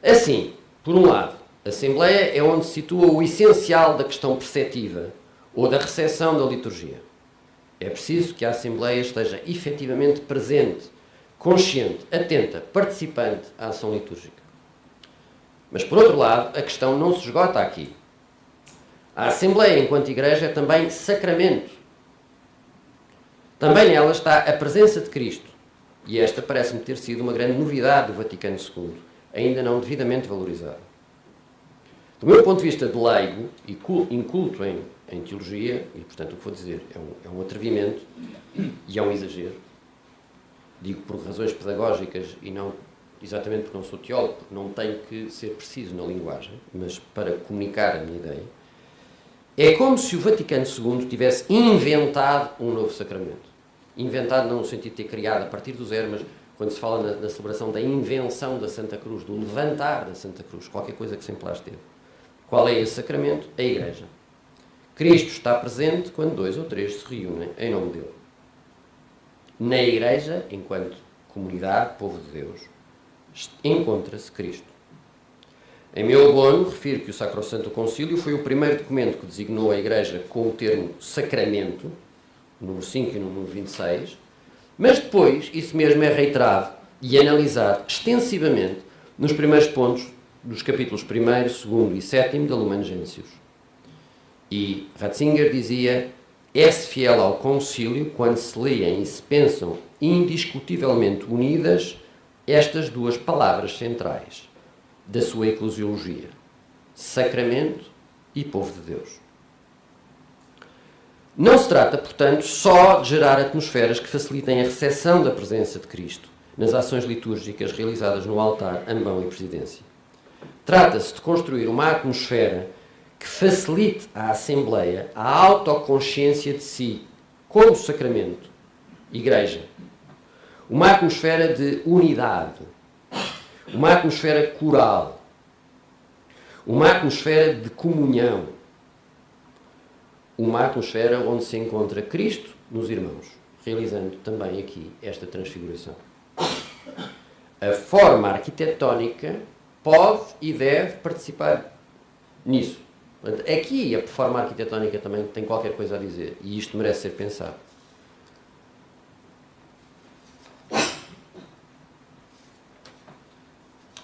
Assim, por um lado, a Assembleia é onde se situa o essencial da questão perceptiva ou da recepção da liturgia. É preciso que a Assembleia esteja efetivamente presente, consciente, atenta, participante à ação litúrgica. Mas, por outro lado, a questão não se esgota aqui. A Assembleia, enquanto Igreja, é também sacramento. Também nela está a presença de Cristo. E esta parece-me ter sido uma grande novidade do Vaticano II, ainda não devidamente valorizada. Do meu ponto de vista de leigo e inculto em teologia, e portanto o que vou dizer é um atrevimento e é um exagero, digo por razões pedagógicas e não exatamente porque não sou teólogo, porque não tenho que ser preciso na linguagem, mas para comunicar a minha ideia, é como se o Vaticano II tivesse inventado um novo sacramento. Inventado não no sentido de ter criado a partir do zero, mas quando se fala na celebração da invenção da Santa Cruz, do levantar da Santa Cruz, qualquer coisa que sempre lá esteve. Qual é esse sacramento? A Igreja. Cristo está presente quando 2 ou 3 se reúnem em nome dele. Na Igreja, enquanto comunidade, povo de Deus, encontra-se Cristo. Em meu abono, refiro que o Sacrosanto Concílio foi o primeiro documento que designou a Igreja com o termo sacramento, número 5 e número 26, mas depois isso mesmo é reiterado e analisado extensivamente nos primeiros pontos dos capítulos 1º, 2º e 7º da Lumen Gentium. E Ratzinger dizia: é-se fiel ao concílio quando se leem e se pensam indiscutivelmente unidas estas 2 palavras centrais da sua eclesiologia: sacramento e povo de Deus. Não se trata, portanto, só de gerar atmosferas que facilitem a recepção da presença de Cristo nas ações litúrgicas realizadas no altar, ambão e presidência. Trata-se de construir uma atmosfera que facilite à Assembleia a autoconsciência de si, como sacramento, Igreja. Uma atmosfera de unidade, uma atmosfera coral, uma atmosfera de comunhão, uma atmosfera onde se encontra Cristo nos irmãos, realizando também aqui esta transfiguração. A forma arquitetónica pode e deve participar nisso. Aqui a forma arquitetónica também tem qualquer coisa a dizer e isto merece ser pensado.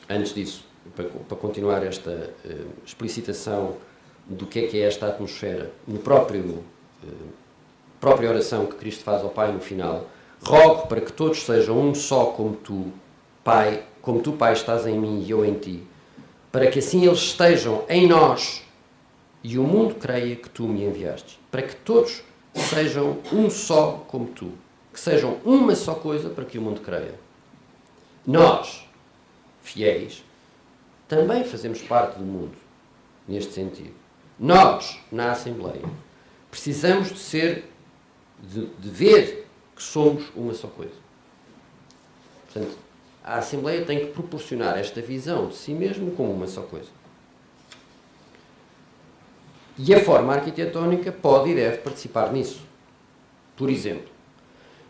Antes disso, para continuar esta explicitação do que é esta atmosfera, no própria oração que Cristo faz ao Pai no final: rogo para que todos sejam um só como tu, Pai, estás em mim e eu em ti, para que assim eles estejam em nós e o mundo creia que tu me enviaste, para que todos sejam um só como tu, que sejam uma só coisa para que o mundo creia. Nós, fiéis, também fazemos parte do mundo, neste sentido. Nós, na Assembleia, precisamos de ver que somos uma só coisa. Portanto, a Assembleia tem que proporcionar esta visão de si mesmo como uma só coisa. E a forma arquitetónica pode e deve participar nisso. Por exemplo,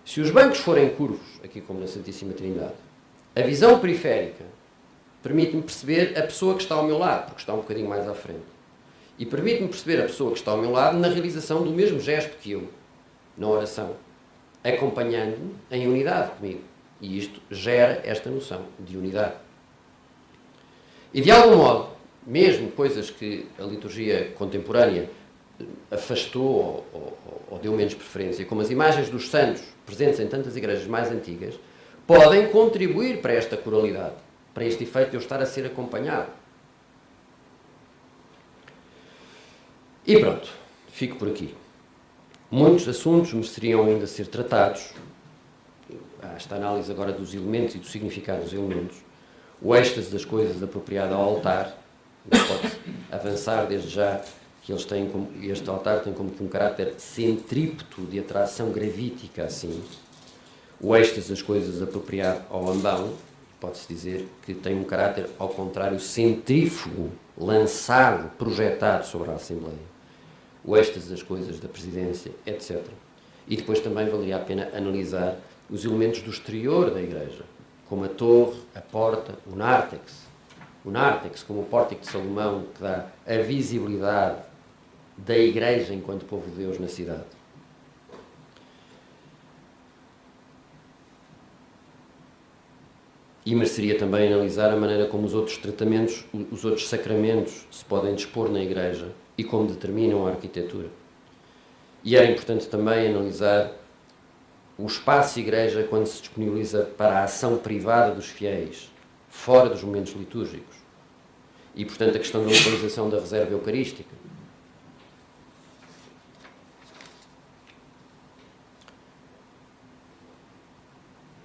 se os bancos forem curvos, aqui como na Santíssima Trindade, a visão periférica permite-me perceber a pessoa que está ao meu lado, porque está um bocadinho mais à frente. E permite-me perceber a pessoa que está ao meu lado na realização do mesmo gesto que eu, na oração, acompanhando-me em unidade comigo. E isto gera esta noção de unidade. E de algum modo, mesmo coisas que a liturgia contemporânea afastou ou deu menos preferência, como as imagens dos santos presentes em tantas igrejas mais antigas, podem contribuir para esta coralidade, para este efeito de eu estar a ser acompanhado. E pronto, fico por aqui. Muitos assuntos mereceriam ainda ser tratados. Há esta análise agora dos elementos e do significado dos elementos. O êxtase das coisas apropriado ao altar. Pode avançar desde já que eles têm como, este altar tem como um caráter centrípeto de atração gravítica, assim. O êxtase das coisas apropriado ao ambão, pode-se dizer que tem um caráter, ao contrário, centrífugo, lançado, projetado sobre a Assembleia. O êxtase das coisas da presidência, etc. E depois também valeria a pena analisar os elementos do exterior da igreja, como a torre, a porta, o nártex. O nártex, como o pórtico de Salomão, que dá a visibilidade da igreja enquanto povo de Deus na cidade. E mereceria também analisar a maneira como os outros tratamentos, os outros sacramentos se podem dispor na igreja e como determinam a arquitetura. E era importante também analisar o espaço igreja quando se disponibiliza para a ação privada dos fiéis, fora dos momentos litúrgicos. E, portanto, a questão da localização da reserva eucarística.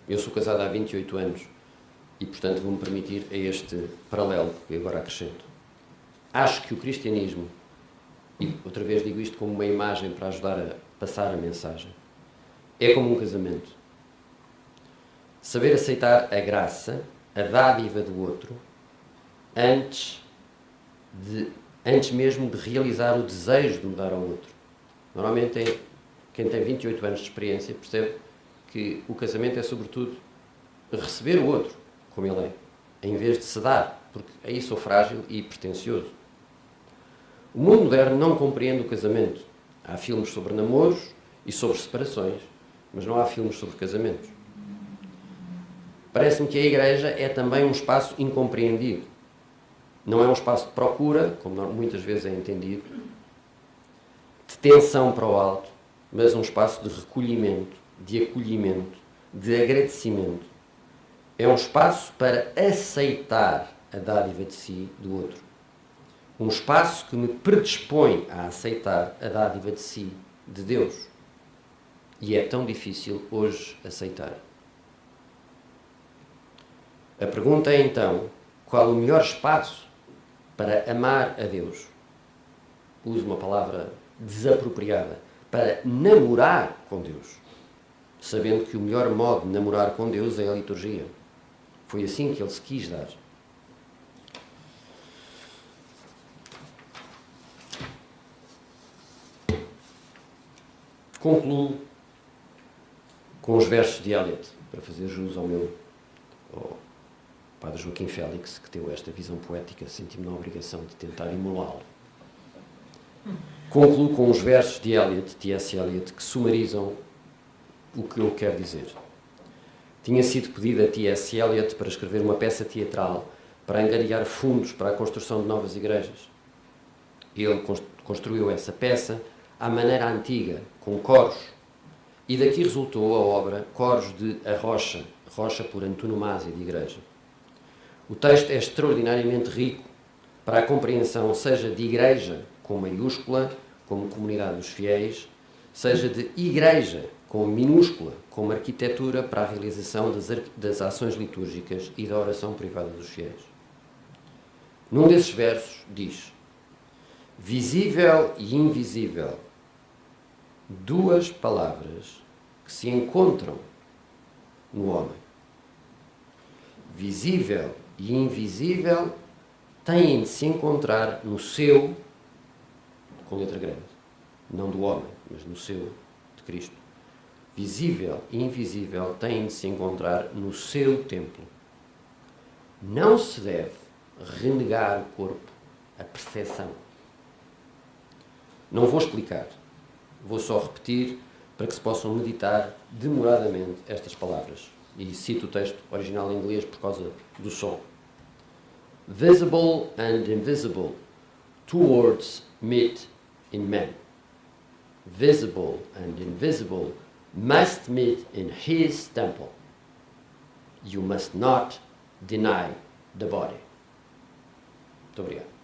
Eu sou casado há 28 anos e, portanto, vou-me permitir a este paralelo que agora acrescento. Acho que o cristianismo, e outra vez digo isto como uma imagem para ajudar a passar a mensagem, é como um casamento. Saber aceitar a graça, a dádiva do outro, antes mesmo de realizar o desejo de mudar ao outro. Normalmente, quem tem 28 anos de experiência percebe que o casamento é, sobretudo, receber o outro como ele é, em vez de se dar, porque aí sou frágil e pretencioso. O mundo moderno não compreende o casamento. Há filmes sobre namoros e sobre separações, mas não há filmes sobre casamentos. Parece-me que a igreja é também um espaço incompreendido. Não é um espaço de procura, como muitas vezes é entendido, de tensão para o alto, mas um espaço de recolhimento, de acolhimento, de agradecimento. É um espaço para aceitar a dádiva de si do outro. Um espaço que me predispõe a aceitar a dádiva de si, de Deus. E é tão difícil hoje aceitar. A pergunta é então, qual o melhor espaço para amar a Deus? Uso uma palavra desapropriada. Para namorar com Deus. Sabendo que o melhor modo de namorar com Deus é a liturgia. Foi assim que ele se quis dar. Concluo com os versos de Eliot, para fazer jus ao Padre Joaquim Félix, que teve esta visão poética, senti-me na obrigação de tentar imolá-lo. Concluo com os versos de Eliot, T.S. Eliot, que sumarizam o que eu quero dizer. Tinha sido pedido a T.S. Eliot para escrever uma peça teatral para angariar fundos para a construção de novas igrejas. Ele construiu essa peça à maneira antiga, com coros, e daqui resultou a obra Coros de A Rocha, Rocha por antonomasia de igreja. O texto é extraordinariamente rico para a compreensão, seja de igreja com maiúscula, como comunidade dos fiéis, seja de igreja com minúscula, como arquitetura para a realização das ações litúrgicas e da oração privada dos fiéis. Num desses versos diz: visível e invisível, duas palavras que se encontram no homem. Visível e invisível têm de se encontrar no seu, com letra grande, não do homem, mas no seu, de Cristo. Visível e invisível têm de se encontrar no seu templo. Não se deve renegar o corpo, a percepção. Não vou explicar, vou só repetir para que se possam meditar demoradamente estas palavras. E cito o texto original em inglês por causa do som. Visible and invisible, two words meet in man. visible and invisible, must meet in his temple. You must not deny the body. Muito obrigado.